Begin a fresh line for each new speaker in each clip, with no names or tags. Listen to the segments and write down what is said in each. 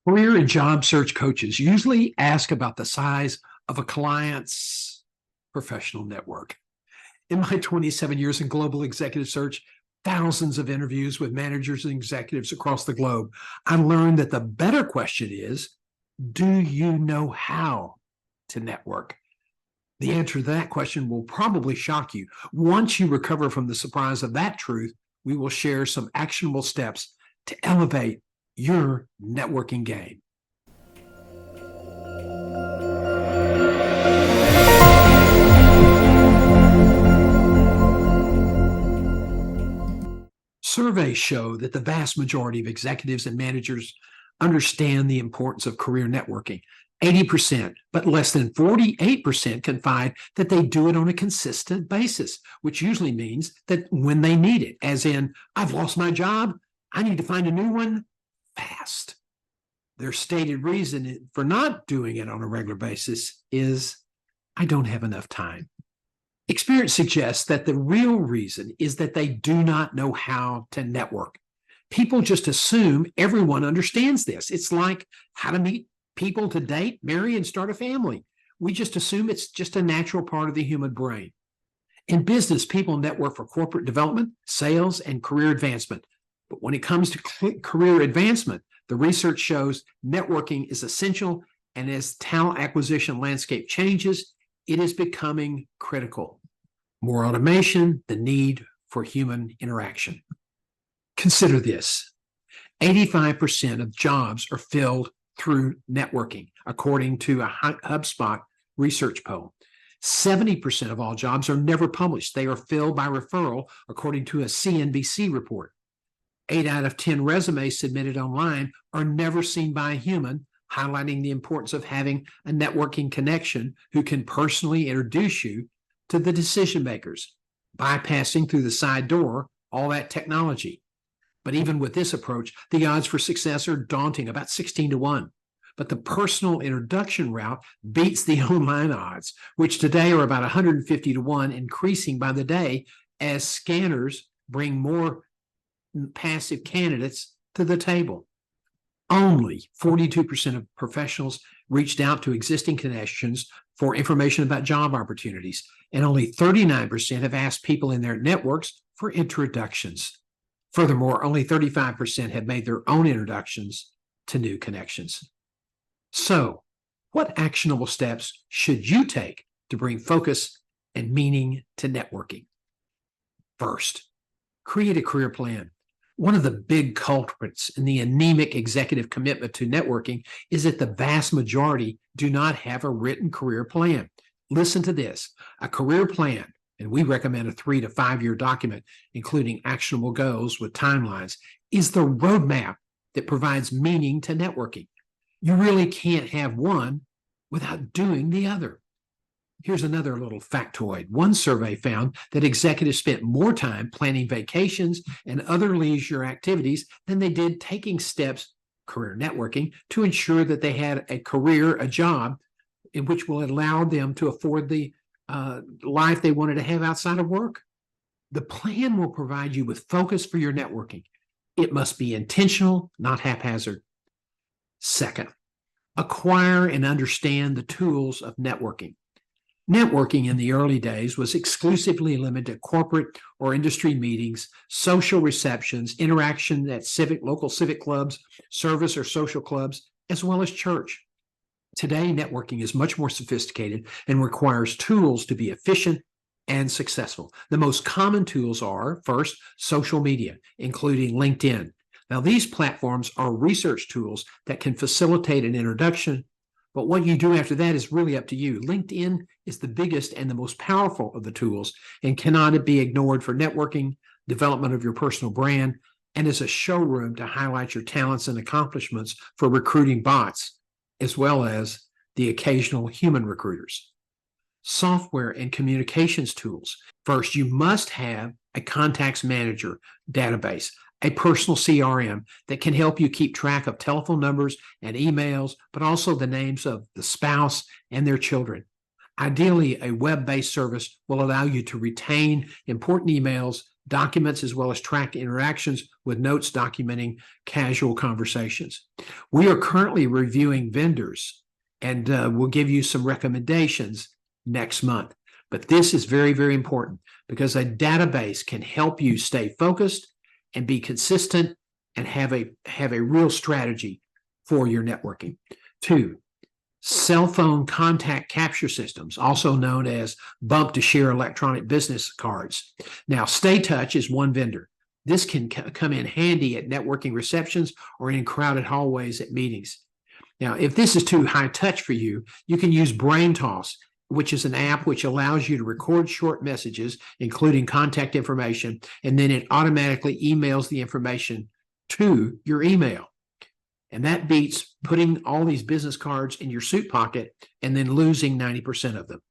Career and job search coaches usually ask about the size of a client's professional network. In my 27 years in global executive search, thousands of interviews with managers and executives across the globe, I learned that the better question is, do you know how to network? The answer to that question will probably shock you. Once you recover from the surprise of that truth, we will share some actionable steps to elevate your networking game. Surveys show that the vast majority of executives and managers understand the importance of career networking. 80%, but less than 48% confide that they do it on a consistent basis, which usually means that when they need it, as in, I've lost my job, I need to find a new one fast. Their stated reason for not doing it on a regular basis is, I don't have enough time. Experience suggests that the real reason is that they do not know how to network. People just assume everyone understands this. It's like how to meet people to date, marry, and start a family. We just assume it's just a natural part of the human brain. In business, people network for corporate development, sales, and career advancement. But when it comes to career advancement, the research shows networking is essential, and as talent acquisition landscape changes, it is becoming critical. More automation, the need for human interaction. Consider this: 85% of jobs are filled through networking, according to a HubSpot research poll. 70% of all jobs are never published. They are filled by referral, according to a CNBC report. 8 out of 10 resumes submitted online are never seen by a human, highlighting the importance of having a networking connection who can personally introduce you to the decision makers, bypassing through the side door all that technology. But even with this approach, the odds for success are daunting, about 16-1. But the personal introduction route beats the online odds, which today are about 150-1, increasing by the day as scanners bring more passive candidates to the table. Only 42% of professionals reached out to existing connections for information about job opportunities, and only 39% have asked people in their networks for introductions. Furthermore, only 35% have made their own introductions to new connections. So, what actionable steps should you take to bring focus and meaning to networking? First, create a career plan. One of the big culprits in the anemic executive commitment to networking is that the vast majority do not have a written career plan. Listen to this: a career plan, and we recommend a 3 to 5 year document, including actionable goals with timelines, is the roadmap that provides meaning to networking. You really can't have one without doing the other. Here's another little factoid. One survey found that executives spent more time planning vacations and other leisure activities than they did taking steps, career networking, to ensure that they had a career, a job, in which will allow them to afford the life they wanted to have outside of work. The plan will provide you with focus for your networking. It must be intentional, not haphazard. Second, acquire and understand the tools of networking. Networking in the early days was exclusively limited to corporate or industry meetings, social receptions, interaction at local civic clubs, service or social clubs, as well as church. Today, networking is much more sophisticated and requires tools to be efficient and successful. The most common tools are, first, social media, including LinkedIn. Now, these platforms are research tools that can facilitate an introduction, but what you do after that is really up to you. LinkedIn is the biggest and the most powerful of the tools and cannot be ignored for networking, development of your personal brand, and as a showroom to highlight your talents and accomplishments for recruiting bots, as well as the occasional human recruiters. Software and communications tools. First, you must have a contacts manager database, a personal CRM that can help you keep track of telephone numbers and emails, but also the names of the spouse and their children. Ideally, a web-based service will allow you to retain important emails, documents, as well as track interactions with notes documenting casual conversations. We are currently reviewing vendors, and we'll give you some recommendations next month. But this is very, very important because a database can help you stay focused and be consistent and have a real strategy for your networking. 2, cell phone contact capture systems, also known as bump to share electronic business cards. Now, StayTouch is one vendor. This can come in handy at networking receptions or in crowded hallways at meetings. Now, if this is too high touch for you, you can use BrainToss, which is an app which allows you to record short messages, including contact information, and then it automatically emails the information to your email. And that beats putting all these business cards in your suit pocket and then losing 90% of them.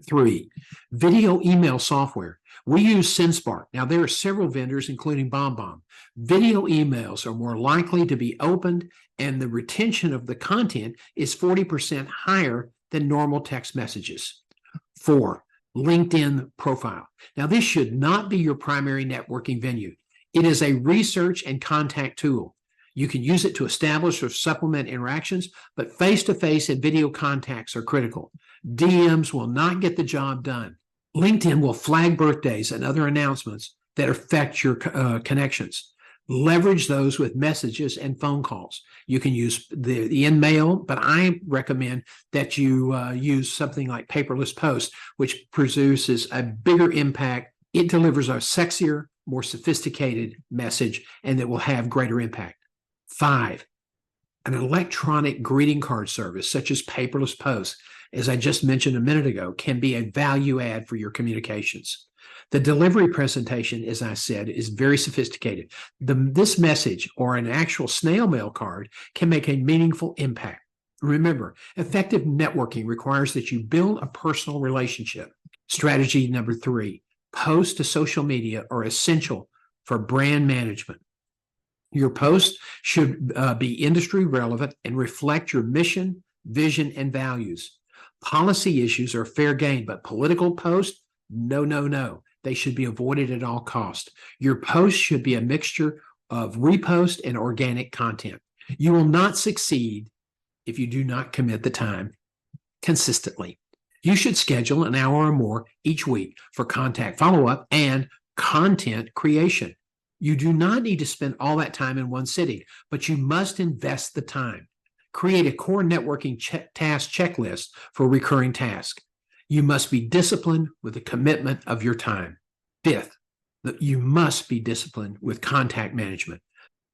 3, video email software. We use SendSpark. Now, there are several vendors, including BombBomb. Video emails are more likely to be opened, and the retention of the content is 40% higher than normal text messages. 4, LinkedIn profile. Now, this should not be your primary networking venue. It is a research and contact tool. You can use it to establish or supplement interactions, but face-to-face and video contacts are critical. DMs will not get the job done. LinkedIn will flag birthdays and other announcements that affect your connections. Leverage those with messages and phone calls. You can use the in-mail, but I recommend that you use something like paperless post, which produces a bigger impact. It delivers a sexier, more sophisticated message, and it will have greater impact. 5, an electronic greeting card service, such as paperless post, as I just mentioned a minute ago, can be a value add for your communications. The delivery presentation, as I said, is very sophisticated. This message or an actual snail mail card can make a meaningful impact. Remember, effective networking requires that you build a personal relationship. Strategy number 3, posts to social media are essential for brand management. Your posts should be industry relevant and reflect your mission, vision, and values. Policy issues are fair game, but political posts, no. They should be avoided at all costs. Your posts should be a mixture of repost and organic content. You will not succeed if you do not commit the time consistently. You should schedule an hour or more each week for contact follow-up and content creation. You do not need to spend all that time in one sitting, but you must invest the time. Create a core networking task checklist for recurring tasks. You must be disciplined with the commitment of your time. 5th, you must be disciplined with contact management.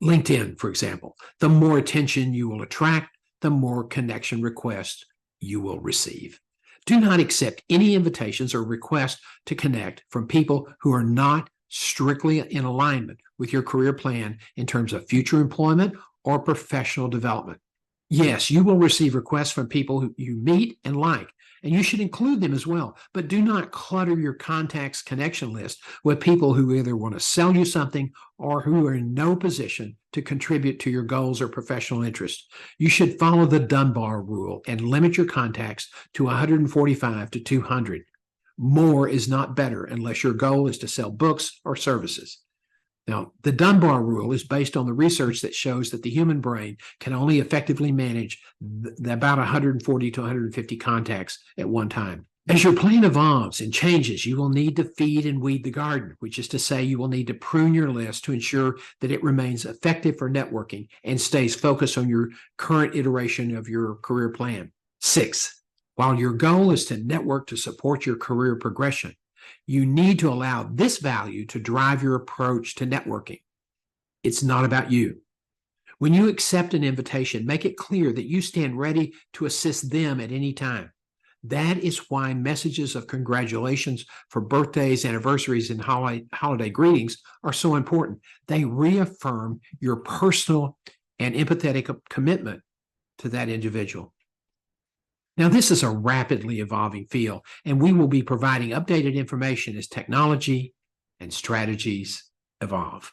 LinkedIn, for example, the more attention you will attract, the more connection requests you will receive. Do not accept any invitations or requests to connect from people who are not strictly in alignment with your career plan in terms of future employment or professional development. Yes, you will receive requests from people who you meet and like, and you should include them as well. But do not clutter your contacts connection list with people who either want to sell you something or who are in no position to contribute to your goals or professional interests. You should follow the Dunbar rule and limit your contacts to 145 to 200. More is not better unless your goal is to sell books or services. Now, the Dunbar rule is based on the research that shows that the human brain can only effectively manage about 140 to 150 contacts at one time. As your plan evolves and changes, you will need to feed and weed the garden, which is to say you will need to prune your list to ensure that it remains effective for networking and stays focused on your current iteration of your career plan. 6, while your goal is to network to support your career progression, you need to allow this value to drive your approach to networking. It's not about you. When you accept an invitation, make it clear that you stand ready to assist them at any time. That is why messages of congratulations for birthdays, anniversaries, and holiday greetings are so important. They reaffirm your personal and empathetic commitment to that individual. Now, this is a rapidly evolving field, and we will be providing updated information as technology and strategies evolve.